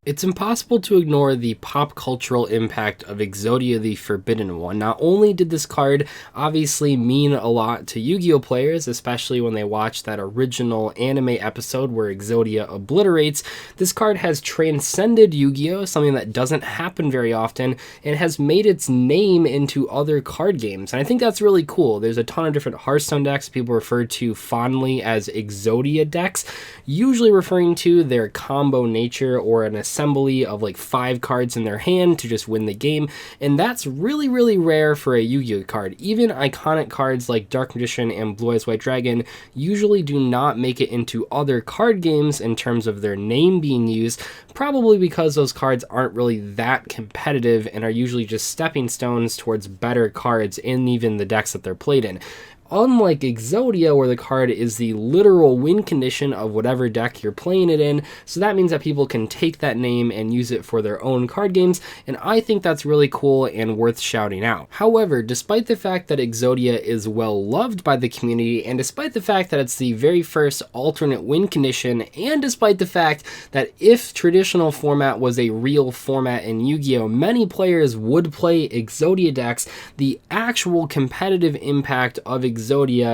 It's impossible to ignore the pop cultural impact of Exodia the Forbidden One. Not only did this card obviously mean a lot to Yu-Gi-Oh players, especially when they watched that original anime episode where Exodia obliterates, this card has transcended Yu-Gi-Oh, something that doesn't happen very often, and has made its name into other card games. And I think that's really cool. There's a ton of different Hearthstone decks people refer to fondly as Exodia decks, usually referring to their combo nature or an assembly of like 5 cards in their hand to just win the game, and that's really rare for a Yu-Gi-Oh card. Even iconic cards like Dark Magician and Blue Eyes White Dragon usually do not make it into other card games in terms of their name being used, probably because those cards aren't really that competitive and are usually just stepping stones towards better cards in even the decks that they're played in. Unlike Exodia, where the card is the literal win condition of whatever deck you're playing it in, so that means that people can take that name and use it for their own card games, and I think that's really cool and worth shouting out. However, despite the fact that Exodia is well loved by the community, and despite the fact that it's the very first alternate win condition, and despite the fact that if traditional format was a real format in Yu-Gi-Oh, many players would play Exodia decks, the actual competitive impact of Exodia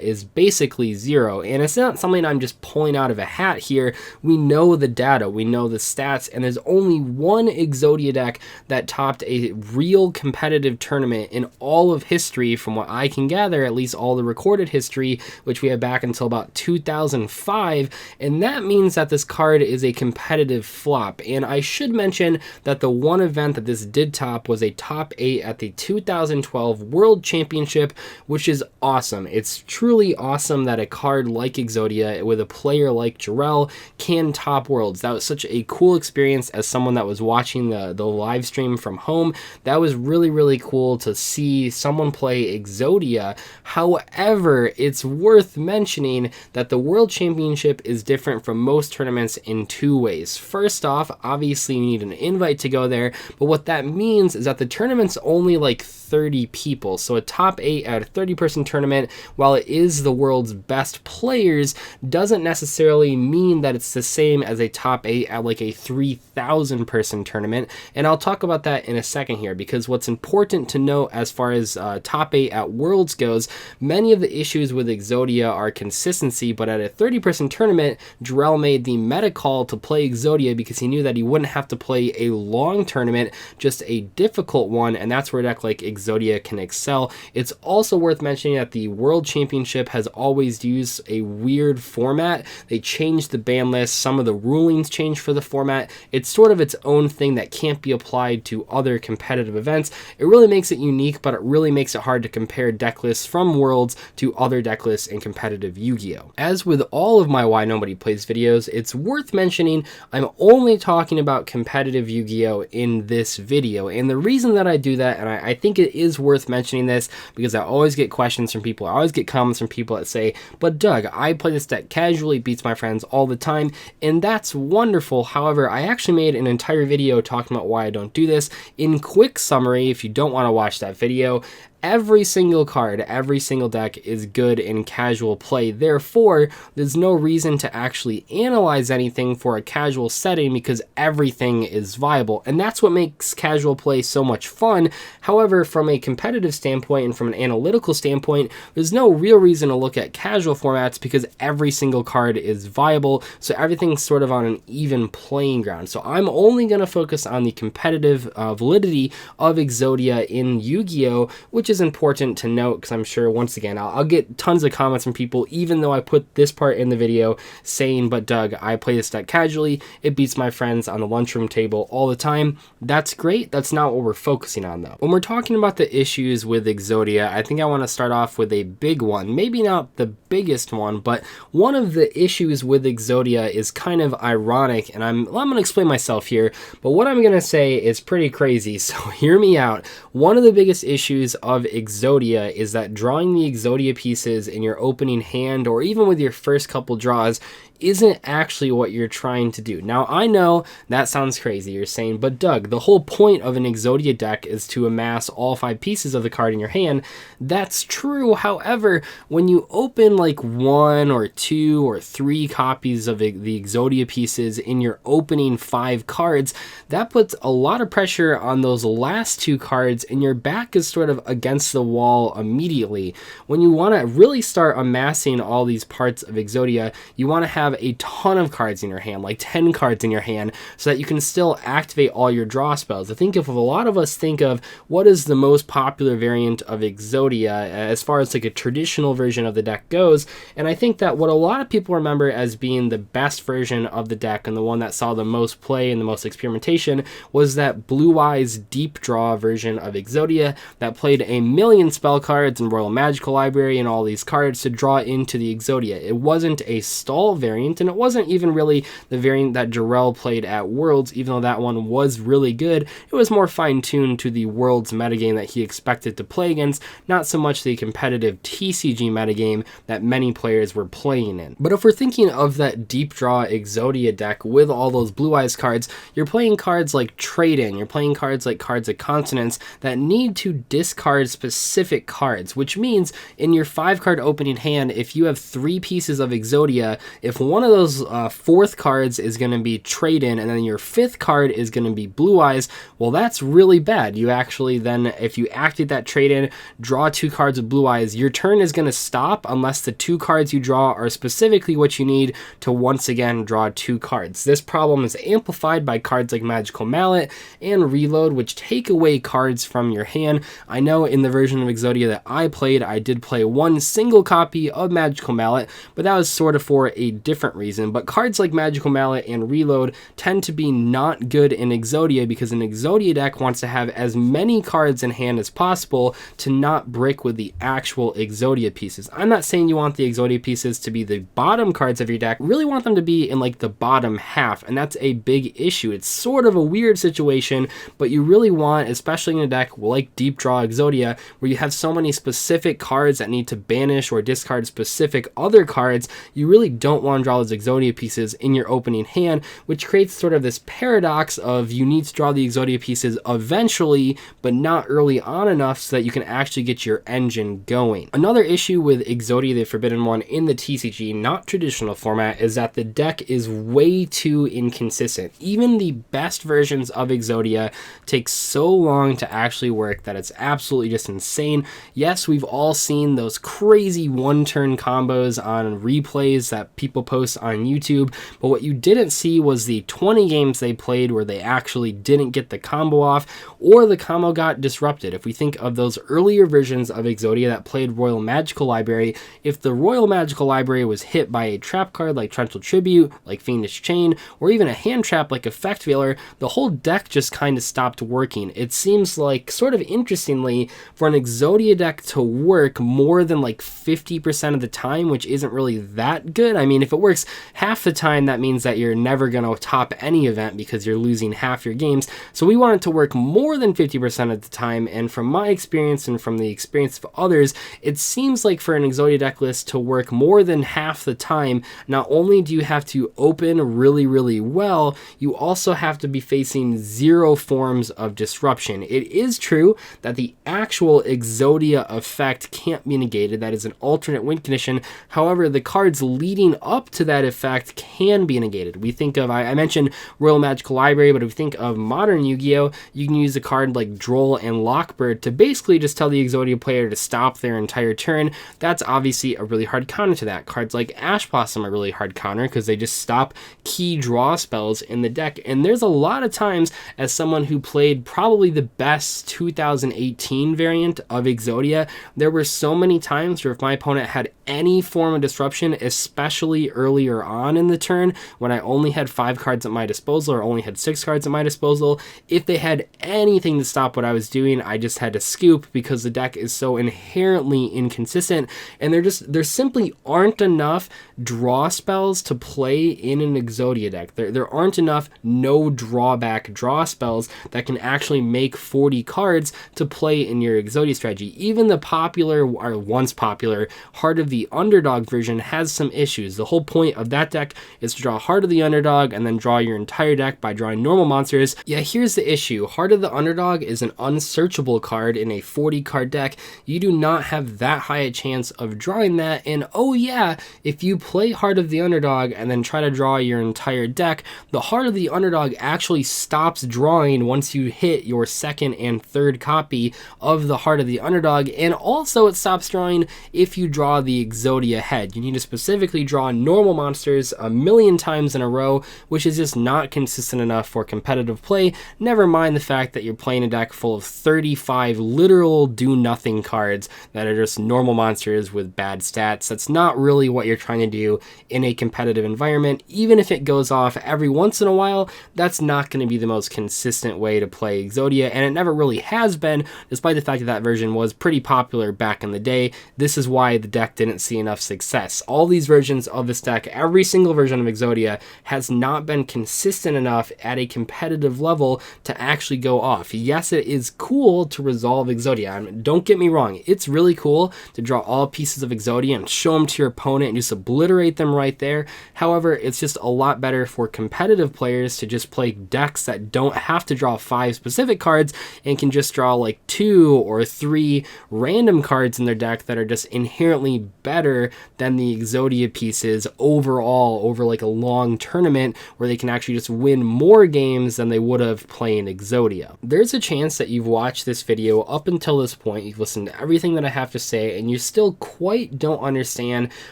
is basically zero, and it's not something I'm just pulling out of a hat here. We know the data, we know the stats, and there's only one Exodia deck that topped a real competitive tournament in all of history, from what I can gather, at least all the recorded history, which we have back until about 2005, and that means that this card is a competitive flop. And I should mention that the one event that this did top was a top 8 at the 2012 World Championship, which is awesome. It's truly awesome that a card like Exodia with a player like Jarrell can top Worlds. That was such a cool experience as someone that was watching the live stream from home. That was really cool to see someone play Exodia. However, it's worth mentioning that the World Championship is different from most tournaments in 2 ways. First off, obviously you need an invite to go there, but what that means is that the tournament's only like 30 people. So a top 8 at a 30-person tournament, while it is the world's best players, doesn't necessarily mean that it's the same as a top 8 at like a 3,000-person tournament. And I'll talk about that in a second here, because what's important to note as far as top 8 at Worlds goes, many of the issues with Exodia are consistency, but at a 30-person tournament, Jarrell made the meta call to play Exodia because he knew that he wouldn't have to play a long tournament, just a difficult one, and that's where a deck like Exodia can excel. It's also worth mentioning that the World Championship has always used a weird format. They changed the ban list, some of the rulings changed for the format. It's sort of its own thing that can't be applied to other competitive events. It really makes it unique, but it really makes it hard to compare deck lists from Worlds to other deck lists in competitive Yu-Gi-Oh! As with all of my Why Nobody Plays videos, it's worth mentioning I'm only talking about competitive Yu-Gi-Oh! In this video, and the reason that I do that, and I think it is worth mentioning this, because I always get questions from people, I always get comments from people that say, but Doug, I play this deck casually, beats my friends all the time, and that's wonderful. However, I actually made an entire video talking about why I don't do this. In quick summary, if you don't want to watch that video, every single card, every single deck is good in casual play. Therefore, there's no reason to actually analyze anything for a casual setting because everything is viable. And that's what makes casual play so much fun. However, from a competitive standpoint and from an analytical standpoint, there's no real reason to look at casual formats because every single card is viable. So everything's sort of on an even playing ground. So I'm only going to focus on the competitive validity of Exodia in Yu-Gi-Oh!, which is important to note because I'm sure, once again, I'll get tons of comments from people, even though I put this part in the video saying, but Doug, I play this deck casually, it beats my friends on the lunchroom table all the time. That's great. That's not what we're focusing on, though. When we're talking about the issues with Exodia, I think I want to start off with a big one. Maybe not the biggest one, but one of the issues with Exodia is kind of ironic, and I'm going to explain myself here, but what I'm going to say is pretty crazy, so hear me out. One of the biggest issues of Exodia is that drawing the Exodia pieces in your opening hand, or even with your first couple draws, isn't actually what you're trying to do. Now, I know that sounds crazy. You're saying, but Doug, the whole point of an Exodia deck is to amass all 5 pieces of the card in your hand. That's true. However, when you open like 1 or 2 or 3 copies of the Exodia pieces in your opening 5 cards, that puts a lot of pressure on those last 2 cards, and your back is sort of against the wall immediately. When you want to really start amassing all these parts of Exodia, you want to have a ton of cards in your hand, like 10 cards in your hand, so that you can still activate all your draw spells. I think if a lot of us think of what is the most popular variant of Exodia as far as like a traditional version of the deck goes, and I think that what a lot of people remember as being the best version of the deck and the one that saw the most play and the most experimentation was that Blue Eyes Deep Draw version of Exodia that played a million spell cards and Royal Magical Library and all these cards to draw into the Exodia. It wasn't a stall variant, and it wasn't even really the variant that Jarrell played at Worlds, even though that one was really good. It was more fine-tuned to the Worlds metagame that he expected to play against, not so much the competitive TCG metagame that many players were playing in. But if we're thinking of that deep draw Exodia deck with all those Blue Eyes cards, you're playing cards like Trade-In, you're playing cards like Consonance that need to discard specific cards, which means in your 5-card opening hand, if you have 3 pieces of Exodia, if one of those 4th cards is going to be Trade-In and then your 5th card is going to be Blue Eyes, well, that's really bad. You actually then, if you activate that Trade-In, draw 2 cards of Blue Eyes, your turn is going to stop unless the 2 cards you draw are specifically what you need to once again draw 2 cards. This problem is amplified by cards like Magical Mallet and Reload, which take away cards from your hand. I know in the version of Exodia that I played, I did play 1 single copy of Magical Mallet, but that was sort of for a different reason. But cards like Magical Mallet and Reload tend to be not good in Exodia because an Exodia deck wants to have as many cards in hand as possible to not brick with the actual Exodia pieces. I'm not saying you want the Exodia pieces to be the bottom cards of your deck, really want them to be in like the bottom half, and that's a big issue. It's sort of a weird situation, but you really want, especially in a deck like Deep Draw Exodia, where you have so many specific cards that need to banish or discard specific other cards, you really don't want to draw those Exodia pieces in your opening hand, which creates sort of this paradox of you need to draw the Exodia pieces eventually, but not early on enough so that you can actually get your engine going. Another issue with Exodia the Forbidden One in the TCG, not traditional format, is that the deck is way too inconsistent. Even the best versions of Exodia take so long to actually work that it's absolutely just insane. Yes, we've all seen those crazy one-turn combos on replays that people post on YouTube, but what you didn't see was the 20 games they played where they actually didn't get the combo off, or the combo got disrupted. If we think of those earlier versions of Exodia that played Royal Magical Library, if the Royal Magical Library was hit by a trap card like Torrential Tribute, like Fiendish Chain, or even a hand trap like Effect Veiler, the whole deck just kind of stopped working. It seems like, sort of interestingly, for an Exodia deck to work more than like 50% of the time, which isn't really that good. I mean, if it works half the time, that means that you're never going to top any event because you're losing half your games. So we want it to work more than 50% of the time, and from my experience and from the experience of others, it seems like for an Exodia deck list to work more than half the time, not only do you have to open really, really well, you also have to be facing 0 forms of disruption. It is true that the actual Exodia effect can't be negated. That is an alternate win condition. However, the cards leading up to that effect can be negated. We think of, I mentioned Royal Magical Library, but if we think of modern Yu-Gi-Oh, you can use a card like Droll and Lockbird to basically just tell the Exodia player to stop their entire turn. That's obviously a really hard counter to that. Cards like Ash Blossom are really hard counter because they just stop key draw spells in the deck. And there's a lot of times, as someone who played probably the best 2018 variant of Exodia, there were so many times where if my opponent had any form of disruption, especially earlier on in the turn when I only had 5 cards at my disposal or only had 6 cards at my disposal, if they had anything to stop what I was doing, I just had to scoop because the deck is so inherently inconsistent, and there simply aren't enough draw spells to play in an Exodia deck. There aren't enough no drawback draw spells that can actually make 40 cards to play in your Exodia strategy. Even the popular, or once popular, Heart of the Underdog version has some issues. The whole point of that deck is to draw Heart of the Underdog and then draw your entire deck by drawing normal monsters. Yeah, here's the issue. Heart of the Underdog is an unsearchable card in a 40 card deck. You do not have that high a chance of drawing that, and oh yeah, if you play Heart of the Underdog and then try to draw your entire deck, the Heart of the Underdog actually stops drawing once you hit your second and third copy of the Heart of the Underdog, and also it stops drawing if you draw the Exodia head. You need to specifically draw normal monsters a million times in a row, which is just not consistent enough for competitive play, never mind the fact that you're playing a deck full of 35 literal do-nothing cards that are just normal monsters with bad stats. That's not really what you're trying to do in a competitive environment. Even if it goes off every once in a while, that's not going to be the most consistent way to play Exodia, and it never really has been, despite the fact that that version was pretty popular back in the day. This is why the deck didn't see enough success. All these versions of this deck, every single version of Exodia, has not been consistent enough at a competitive level to actually go off. Yes, it is cool to resolve Exodia. Don't get me wrong, it's really cool to draw all pieces of Exodia and show them to your opponent and just obliterate them right there. However, it's just a lot better for competitive players to just play decks that don't have to draw 5 specific cards and can just draw like 2 or 3 random cards in their deck that are just inherently better than the Exodia pieces overall over like a long tournament, where they can actually just win more games than they would have playing Exodia. There's a chance that you've watched this video up until this point, you've listened to everything that I have to say, and you still quite don't understand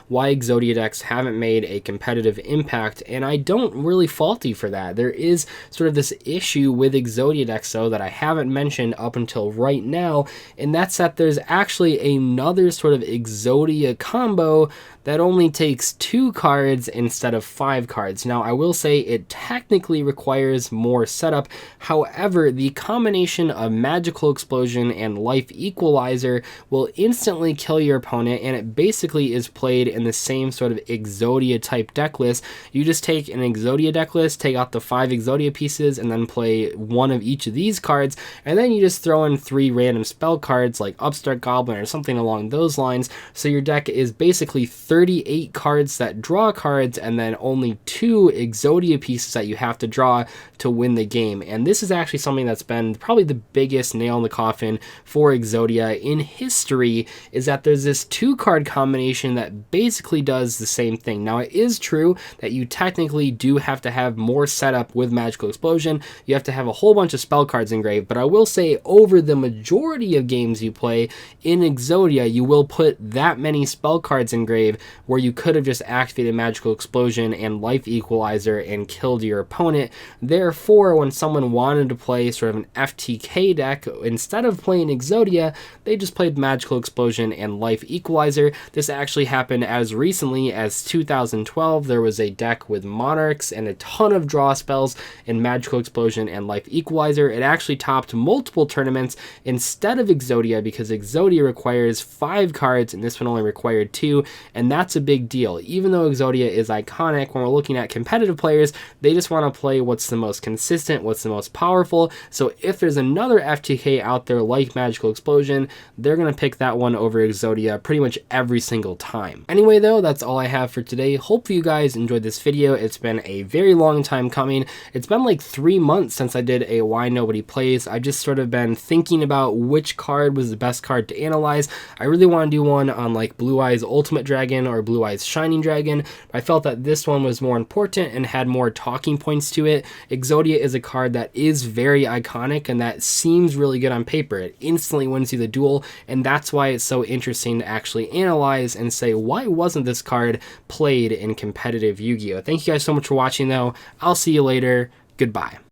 why Exodia decks haven't made a competitive impact, and I don't really fault you for that. There is sort of this issue with Exodia decks though that I haven't mentioned up until right now, and that's that there's actually another sort of Exodia combo that only takes 2 cards instead of 5 cards. Now, I will say it technically requires more setup. However, the combination of Magical Explosion and Life Equalizer will instantly kill your opponent, and it basically is played in the same sort of Exodia type deck list. You just take an Exodia deck list, take out the 5 Exodia pieces, and then play one of each of these cards, and then you just throw in 3 random spell cards like Upstart Goblin or something along those lines. So your deck is basically 38 cards that draw cards, and then only 2 Exodia pieces that you have to draw to win the game. And this is actually something that's been probably the biggest nail in the coffin for Exodia in history, is that there's this 2 card combination that basically does the same thing. Now, it is true that you technically do have to have more setup with Magical Explosion. You have to have a whole bunch of spell cards engraved, but I will say over the majority of games you play in Exodia, you will put that many spell cards engraved where you could have just activated Magical Explosion and Life Equalizer and killed your opponent. Therefore, when someone wanted to play sort of an FTK deck, instead of playing Exodia, they just played Magical Explosion and Life Equalizer. This actually happened as recently as 2012. There was a deck with Monarchs and a ton of draw spells in Magical Explosion and Life Equalizer. It actually topped multiple tournaments instead of Exodia, because Exodia requires 5 cards and this one only required 2, and that's a big deal. Even though Exodia is iconic, when we're looking at competitive players, they just want to play what's the most consistent, what's the most powerful. So if there's another FTK out there like Magical Explosion, they're going to pick that one over Exodia pretty much every single time. Anyway though, that's all I have for today. Hope you guys enjoyed this video. It's been a very long time coming. It's been like 3 months since I did a Why Nobody Plays. I've just sort of been thinking about which card was the best card to analyze. I really want to do one on like Blue Eyes Ultimate Dragon or Blue Eyes Shining Dragon. I felt that this one was more important and had more talking points to it. Exodia is a card that is very iconic and that seems really good on paper. It instantly wins you the duel, and that's why it's so interesting to actually analyze and say, why wasn't this card played in competitive Yu-Gi-Oh? Thank you guys so much for watching though. I'll see you later. Goodbye.